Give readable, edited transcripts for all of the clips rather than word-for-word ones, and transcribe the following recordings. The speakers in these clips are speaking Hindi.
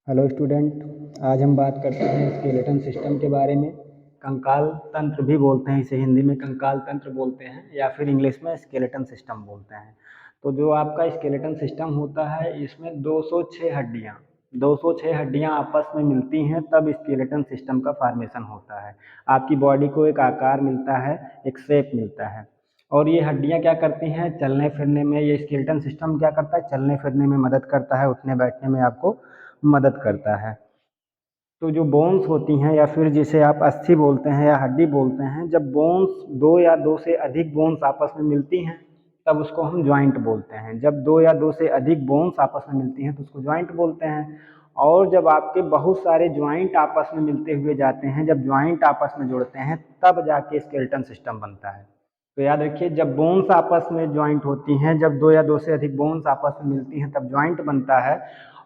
हेलो स्टूडेंट, आज हम बात करते हैं स्केलेटन सिस्टम के बारे में। कंकाल तंत्र भी बोलते हैं इसे, हिंदी में कंकाल तंत्र बोलते हैं या फिर इंग्लिश में स्केलेटन सिस्टम बोलते हैं। तो जो आपका स्केलेटन सिस्टम होता है इसमें 206 हड्डियाँ आपस में मिलती हैं, तब स्केलेटन सिस्टम का फॉर्मेशन होता है। आपकी बॉडी को एक आकार मिलता है, एक शेप मिलता है, और ये हड्डियाँ क्या करती हैं, चलने फिरने में। ये स्केलेटन सिस्टम क्या करता है, चलने फिरने में मदद करता है, उठने बैठने में आपको मदद करता है। तो जो बोन्स होती हैं या फिर जिसे आप अस्थि बोलते हैं या हड्डी बोलते हैं, जब बोन्स दो या दो से अधिक बोन्स आपस में मिलती हैं तब उसको हम जॉइंट बोलते हैं। जब दो या दो से अधिक बोन्स आपस में मिलती हैं तो उसको जॉइंट बोलते हैं। और जब आपके बहुत सारे जॉइंट आपस में मिलते हुए जाते हैं, जब जॉइंट आपस में जुड़ते हैं तब जाके स्केलेटन सिस्टम बनता है। तो याद रखिए, जब बोन्स आपस में जॉइंट होती हैं, जब दो या दो से अधिक बोन्स आपस में मिलती हैं तब जॉइंट बनता है।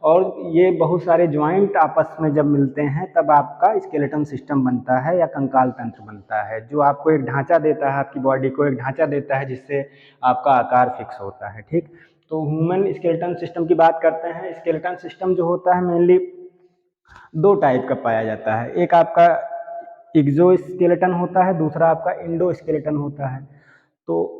और ये बहुत सारे जॉइंट आपस में जब मिलते हैं तब आपका स्केलेटन सिस्टम बनता है या कंकाल तंत्र बनता है, जो आपको एक ढांचा देता है, आपकी बॉडी को एक ढांचा देता है जिससे आपका आकार फिक्स होता है। ठीक, तो ह्यूमन स्केलेटन सिस्टम की बात करते हैं। स्केलेटन सिस्टम जो होता है मेनली दो टाइप का पाया जाता है। एक आपका एक्सो स्केलेटन होता है, दूसरा आपका इंडो स्केलेटन होता है। तो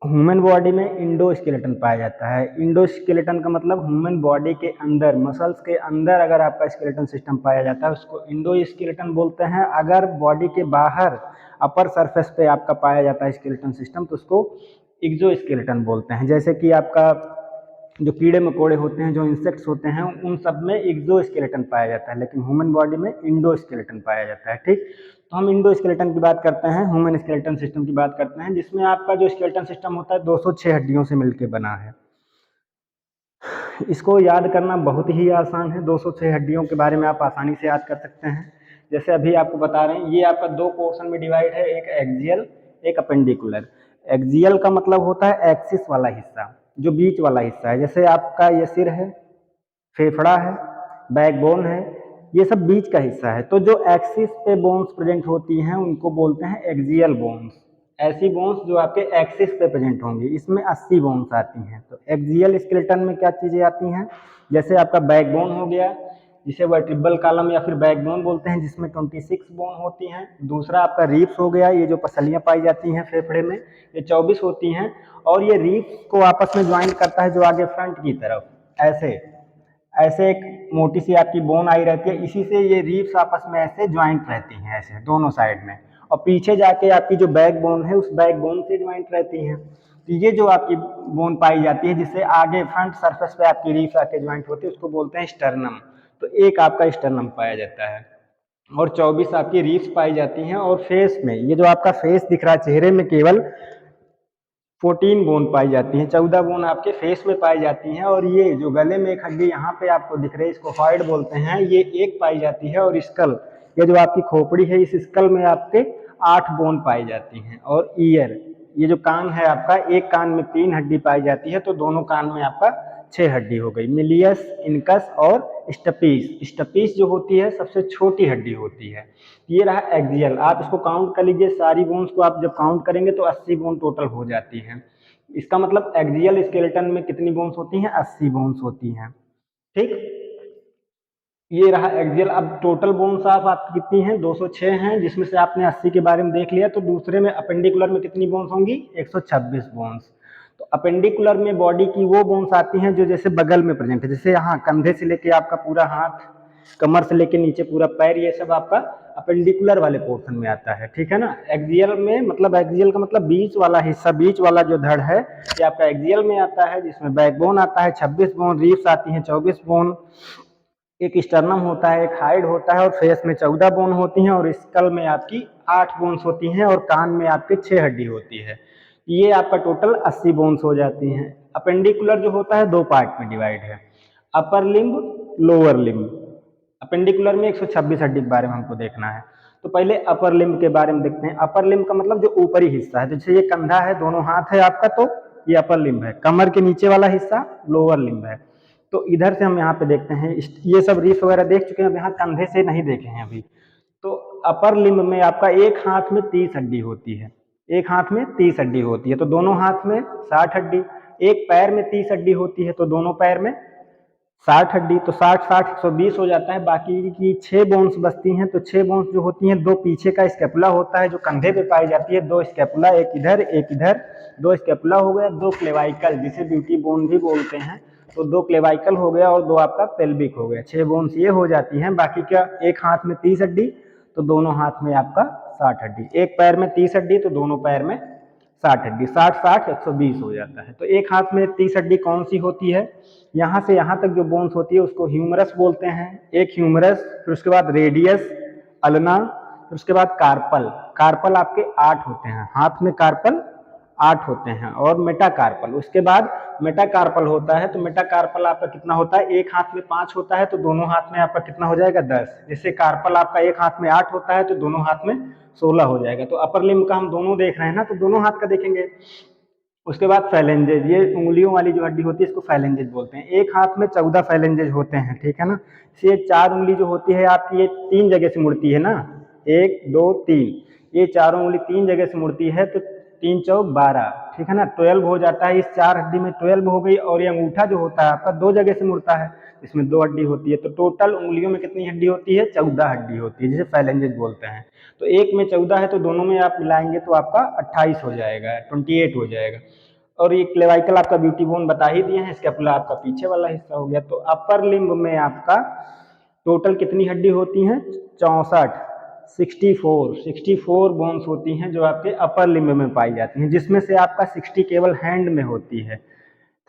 ह्यूमन बॉडी में इंडो स्केलेटन पाया जाता है। इंडो स्केलेटन का मतलब ह्यूमन बॉडी के अंदर, मसल्स के अंदर अगर आपका स्केलेटन सिस्टम पाया जाता है उसको इंडो स्केलेटन बोलते हैं। अगर बॉडी के बाहर अपर सरफेस पे आपका पाया जाता है स्केलेटन सिस्टम तो उसको एक्सो स्केलेटन बोलते हैं। जैसे कि आपका जो कीड़े मकोड़े होते हैं, जो इंसेक्ट्स होते हैं, उन सब में एक्सो स्केलेटन पाया जाता है, लेकिन ह्यूमन बॉडी में इंडो स्केलेटन पाया जाता है। ठीक, तो हम इंडो स्केलेटन की बात करते हैं, ह्यूमन स्केलेटन सिस्टम की बात करते हैं, जिसमें आपका जो स्केलेटन सिस्टम होता है 206 हड्डियों से मिलकर बना है। इसको याद करना बहुत ही आसान है। 206 हड्डियों के बारे में आप आसानी से याद कर सकते हैं। जैसे अभी आपको बता रहे हैं, ये आपका दो पोर्शन में डिवाइड है, एक एक्सियल एक अपेंडिकुलर। एक्सियल का मतलब होता है एक्सिस वाला हिस्सा, जो बीच वाला हिस्सा है। जैसे आपका ये सिर है, फेफड़ा है, बैकबोन है, ये सब बीच का हिस्सा है। तो जो एक्सिस पे बोन्स प्रेजेंट होती हैं उनको बोलते हैं एक्सियल बोन्स। ऐसी बोन्स जो आपके एक्सिस पे प्रेजेंट होंगी, इसमें 80 बोन्स आती हैं। तो एक्सियल स्केलेटन में क्या चीज़ें आती हैं, जैसे आपका बैकबोन हो गया, जिसे वर्टिब्रल कॉलम या फिर बैकबोन बोलते हैं, जिसमें 26 बोन होती हैं। दूसरा आपका रिब्स हो गया, ये जो पसलियाँ पाई जाती हैं फेफड़े में, ये 24 होती हैं। और ये रिब्स को आपस में ज्वाइन करता है जो आगे फ्रंट की तरफ ऐसे ऐसे एक मोटी सी आपकी बोन आई रहती है, इसी से ये रिब्स आपस में ऐसे ज्वाइंट रहती हैं, ऐसे दोनों साइड में। और पीछे जाके आपकी जो बैक बोन है उस बैक बोन से ज्वाइंट रहती हैं। तो ये जो आपकी बोन पाई जाती है जिससे आगे फ्रंट सरफेस पे आपकी रिब्स आके ज्वाइंट होती है उसको बोलते हैं स्टर्नम। तो एक आपका स्टर्नम पाया जाता है और 24 आपकी रिब्स पाई जाती हैं। और फेस में, ये जो आपका फेस दिख रहा है, चेहरे में केवल 14 बोन पाई जाती हैं, 14 बोन आपके फेस में पाई जाती हैं। और ये जो गले में एक हड्डी यहाँ पे आपको दिख रही है, इसको हॉइड बोलते हैं, ये एक पाई जाती है। और स्कल, ये जो आपकी खोपड़ी है, इस स्कल में आपके 8 बोन पाई जाती हैं। और ईयर, ये जो कान है आपका, एक कान में 3 हड्डी पाई जाती है, तो दोनों कान में आपका 6 हड्डी हो गई। मिलियस, इनकस और स्टपीस। स्टपीस जो होती है सबसे छोटी हड्डी होती है। ये रहा एक्सियल। आप इसको काउंट कर लीजिए, सारी बोन्स को आप जब काउंट करेंगे तो 80 बोन टोटल हो जाती हैं। इसका मतलब एक्सियल स्केलेटन में कितनी बोन्स होती हैं, 80 बोन्स होती हैं। ठीक, ये रहा एक्सियल। अब टोटल बोन्स ऑफ आपकी कितनी हैं, 206 हैं, जिसमें से आपने 80 के बारे में देख लिया। तो दूसरे में अपेंडिकुलर में कितनी बोन्स होंगी, 126 बोन्स। तो अपेंडिकुलर में बॉडी की वो बोन्स आती हैं जो जैसे बगल में प्रेजेंट है, जैसे यहाँ कंधे से लेके आपका पूरा हाथ, कमर से लेके नीचे पूरा पैर, ये सब आपका अपेंडिकुलर वाले पोर्शन में आता है। ठीक है ना। एक्सियल में मतलब, एक्सियल का मतलब बीच वाला हिस्सा, बीच वाला जो धड़ है, ये आपका एक्सियल में आता है, जिसमें बैकबोन आता है 26 बोन, रिब्स आती हैं 24 बोन, एक स्टर्नम होता है, एक हाइड होता है, और फेस में 14 बोन होती हैं, और स्कल में आपकी 8 बोन्स होती हैं, और कान में आपके 6 हड्डी होती है। ये आपका टोटल 80 बोन्स हो जाती हैं। अपेंडिकुलर जो होता है दो पार्ट में डिवाइड है, upper limb, lower limb. Appendicular में 126 हड्डी के बारे में हमको देखना है। तो पहले अपर लिम्ब के बारे में देखते हैं। अपर लिम्ब का मतलब जो ऊपरी हिस्सा है, जैसे ये कंधा है, दोनों हाथ है आपका, तो ये अपर लिम्ब है। कमर के नीचे वाला हिस्सा लोअर लिम्ब है। तो इधर से हम यहाँ पे देखते हैं, ये सब रीफ वगैरह देख चुके हैं, अब यहाँ कंधे से नहीं देखे हैं अभी। तो अपर लिम्ब में आपका एक हाथ में 30 हड्डी होती है, एक हाथ में 30 हड्डी होती है, तो दोनों हाथ में 60 हड्डी। एक पैर में 30 हड्डी होती है, तो दोनों पैर में 60 हड्डी, तो 60 60 120 हो जाता है। बाकी की 6 बोन्स बचती हैं। तो 6 बोन्स जो होती हैं, 2 पीछे का स्कैपुला होता है जो कंधे पे पाई जाती है, 2 स्कैपुला, एक इधर एक इधर, 2 स्कैपुला हो गया, 2 क्लेवाइकल जिसे ब्यूटी बोन भी बोलते हैं, तो 2 क्लेवाइकल हो गया और 2 आपका पेल्विक हो गया। 6 बोन्स ये हो जाती हैं। बाकी क्या, एक हाथ में 30 हड्डी तो दोनों हाथ में आपका 60 हड्डी, एक पैर में 30 हड्डी तो दोनों पैर में 60 हड्डी, 60 60 120 हो जाता है। तो एक हाथ में 30 हड्डी कौन सी होती है, यहाँ से यहाँ तक जो बोन्स होती है उसको ह्यूमरस बोलते हैं। एक ह्यूमरस, फिर उसके बाद रेडियस, अल्ना, फिर उसके बाद कार्पल। कार्पल आपके 8 होते हैं, हाथ में कार्पल 8 होते हैं, और मेटाकार्पल। उसके बाद मेटाकार्पल होता है। तो मेटाकार्पल आपका कितना होता है, एक हाथ में 5 होता है तो दोनों हाथ में आपका कितना हो जाएगा, 10। जैसे कार्पल आपका एक हाथ में 8 होता है तो दोनों हाथ में 16 हो जाएगा। तो अपर लिम्ब का हम दोनों देख रहे हैं ना, तो दोनों हाथ का देखेंगे। उसके बाद फैलेंजेज, ये उंगलियों वाली जो हड्डी होती है इसको फैलेंजेज बोलते हैं। एक हाथ में 14 फैलेंजेज होते हैं, ठीक है ना। ये 4 उंगली जो होती है आपकी, ये 3 जगह से मुड़ती है ना, 1 2 3, ये चारों उंगली 3 जगह से मुड़ती है, तो 3 चौक 12, ठीक है ना, 12 हो जाता है। इस 4 हड्डी में 12 हो गई। और ये अंगूठा जो होता है आपका 2 जगह से मुड़ता है, इसमें 2 हड्डी होती है। तो टोटल उंगलियों में कितनी हड्डी होती है, 14 हड्डी होती है, जिसे फैलेंजेज बोलते हैं। तो एक में 14 है तो दोनों में आप मिलाएंगे तो आपका 28 हो जाएगा, 28 हो जाएगा। और ये क्लेवाइकल आपका ब्यूटी बोन बता ही दिए हैं, स्कैपुला आपका पीछे वाला हिस्सा हो गया। तो अपर लिम्ब में आपका टोटल कितनी हड्डी होती हैं, 64, 64 बोन्स होती हैं जो आपके अपर लिम्ब में पाई जाती हैं, जिसमें से आपका 60 केवल हैंड में होती है,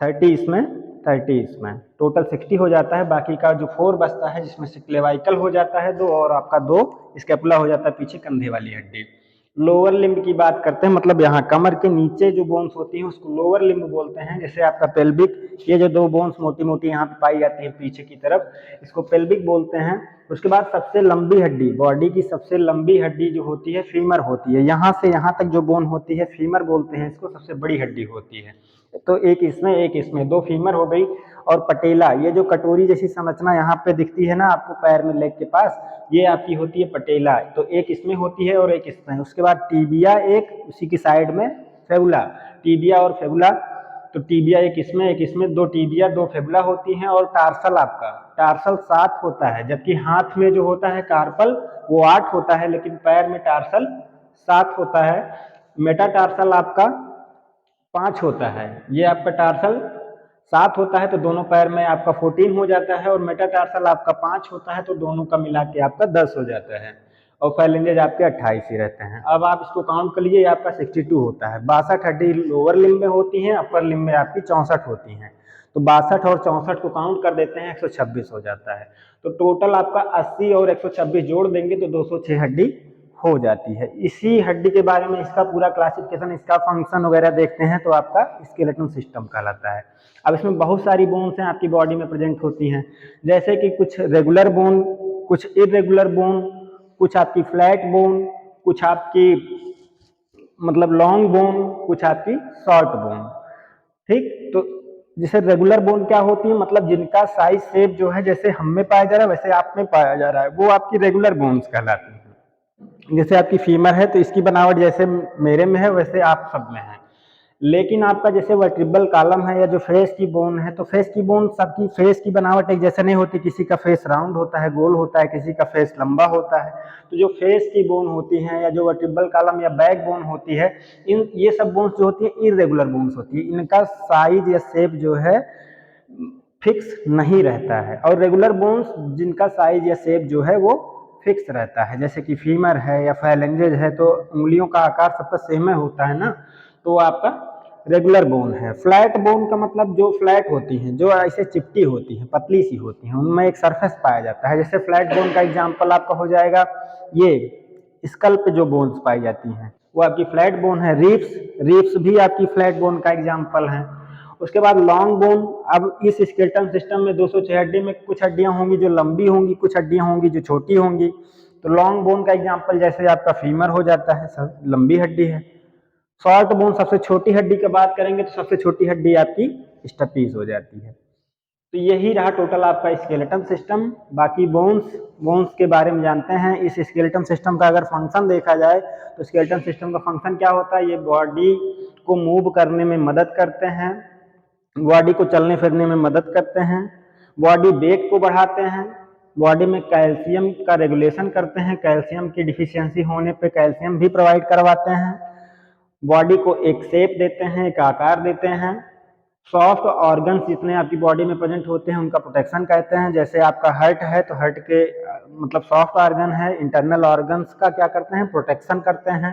30 इसमें, 30 इसमें, टोटल 60 हो जाता है। बाकी का जो 4 बचता है, जिसमें से क्लेवाइकल हो जाता है 2, और आपका 2 स्कैपुला हो जाता है पीछे कंधे वाली हड्डी। लोअर लिम्ब की बात करते हैं, मतलब यहाँ कमर के नीचे जो बोन्स होती हैं उसको लोअर लिम्ब बोलते हैं। जैसे आपका पेल्विक, ये जो 2 बोन्स मोटी मोटी यहाँ पे पाई जाती है पीछे की तरफ, इसको पेल्विक बोलते हैं। उसके बाद सबसे लंबी हड्डी, बॉडी की सबसे लंबी हड्डी जो होती है फीमर होती है। यहाँ से यहाँ तक जो बोन होती है फीमर बोलते हैं इसको, सबसे बड़ी हड्डी होती है। तो एक इसमें एक इसमें, 2 फीमर हो गई। और पटेला, ये जो कटोरी जैसी संरचना यहाँ पे दिखती है ना आपको पैर में, लेग के पास, ये आपकी होती है पटेला। तो एक इसमें होती है और एक इसमें। उसके बाद टीबिया, एक उसी की साइड में फेबुला, टीबिया और फेबुला। तो टीबिया एक इसमें एक इसमें, 2 टीबिया 2 फेबुला होती हैं। और टार्सल, आपका टार्सल 7 होता है, जबकि हाथ में जो होता है कार्पल वो 8 होता है, लेकिन पैर में टार्सल 7 होता है। मेटाटार्सल आपका 5 होता है। ये आपका टार्सल 7 होता है तो दोनों पैर में आपका 14 हो जाता है, और मेटाटार्सल आपका 5 होता है तो दोनों का मिला के आपका 10 हो जाता है। और फैलेंजेज आपके 28 ही रहते हैं। अब आप इसको काउंट कर लीजिए, आपका 62 होता है। 62 हड्डी लोअर लिम्ब में होती हैं, अपर लिम्ब में आपकी 64 होती हैं। तो 62 और 64 को काउंट कर देते हैं, 126 हो जाता है। तो टोटल आपका 80 और 126 जोड़ देंगे तो 206 हड्डी हो जाती है। इसी हड्डी के बारे में इसका पूरा क्लासिफिकेशन, इसका फंक्शन वगैरह देखते हैं तो आपका स्केलेटन सिस्टम कहलाता है। अब इसमें बहुत सारी बोन्स हैं आपकी बॉडी में प्रेजेंट होती हैं, जैसे कि कुछ रेगुलर बोन, कुछ इरेगुलर बोन, कुछ आपकी फ्लैट बोन, कुछ आपकी मतलब लॉन्ग बोन, कुछ आपकी शॉर्ट बोन। ठीक, तो जैसे रेगुलर बोन क्या होती है, मतलब जिनका साइज शेप जो है जैसे हम में पाया जा रहा है वैसे आप में पाया जा रहा है, वो आपकी रेगुलर बोन्स कहलाती है। जैसे आपकी फीमर है तो इसकी बनावट जैसे मेरे में है वैसे आप सब में है। लेकिन आपका जैसे वर्टिब्रल कॉलम है या जो फेस की बोन है, तो फेस की बोन, सबकी फेस की बनावट एक जैसे नहीं होती, किसी का फेस राउंड होता है, गोल होता है, किसी का फेस लंबा होता है। तो जो फेस की बोन होती है या जो वर्टिब्रल कॉलम या बैक बोन होती है, इन ये सब बोन्स जो होती है इरेगुलर बोन्स होती है। इनका साइज या शेप जो है फिक्स नहीं रहता है। और रेगुलर बोन्स जिनका साइज या शेप जो है वो फिक्स रहता है, जैसे कि फीमर है या फैलेंजेज है, तो उंगलियों का आकार सबका सेम होता है ना, तो आपका रेगुलर बोन है। फ्लैट बोन का मतलब जो फ्लैट होती हैं, जो ऐसे चिपटी होती हैं, पतली सी होती हैं, उनमें एक सरफेस पाया जाता है। जैसे फ्लैट बोन का एग्जांपल आपका हो जाएगा ये स्कल पे जो बोन्स पाई जाती हैं वो आपकी फ्लैट बोन है। रिब्स, रिब्स भी आपकी फ्लैट बोन का एग्जांपल है। उसके बाद लॉन्ग बोन, अब इस स्केलेटन सिस्टम में 206 हड्डी में कुछ हड्डियां होंगी जो लंबी होंगी, कुछ हड्डियां होंगी जो छोटी होंगी। तो लॉन्ग बोन का एग्जांपल जैसे आपका फीमर हो जाता है, सब लंबी हड्डी है। शॉर्ट बोन, सबसे छोटी हड्डी की बात करेंगे तो सबसे छोटी हड्डी आपकी स्टपीज हो जाती है। तो यही रहा टोटल आपका स्केलेटन सिस्टम। बाकी बोन्स, बोन्स के बारे में जानते हैं। इस स्केलेटन सिस्टम का अगर फंक्शन देखा जाए तो स्केलेटन सिस्टम का फंक्शन क्या होता है, ये बॉडी को मूव करने में मदद करते हैं, बॉडी को चलने फिरने में मदद करते हैं, बॉडी वेट को बढ़ाते हैं, बॉडी में कैल्शियम का रेगुलेशन करते हैं, कैल्शियम की डिफिशियंसी होने पे कैल्शियम भी प्रोवाइड करवाते हैं, बॉडी को एक शेप देते हैं, एक आकार देते हैं, सॉफ्ट ऑर्गन्स जितने आपकी बॉडी में प्रेजेंट होते हैं उनका प्रोटेक्शन कहते हैं। जैसे आपका हार्ट है तो हार्ट के मतलब सॉफ्ट ऑर्गन है, इंटरनल ऑर्गन्स का क्या करते हैं, प्रोटेक्शन करते हैं।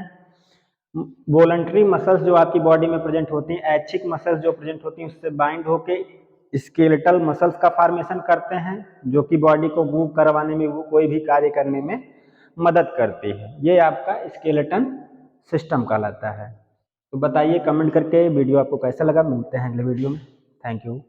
वॉलंटरी मसल्स जो आपकी बॉडी में प्रेजेंट होती हैं, ऐच्छिक मसल्स जो प्रेजेंट होती हैं उससे बाइंड होके स्केलेटल मसल्स का फॉर्मेशन करते हैं, जो कि बॉडी को मूव करवाने में, वो कोई भी कार्य करने में मदद करती है। ये आपका स्केलेटन सिस्टम कहलाता है। तो बताइए कमेंट करके वीडियो आपको कैसा लगा। मिलते हैं अगले वीडियो में। Thank you.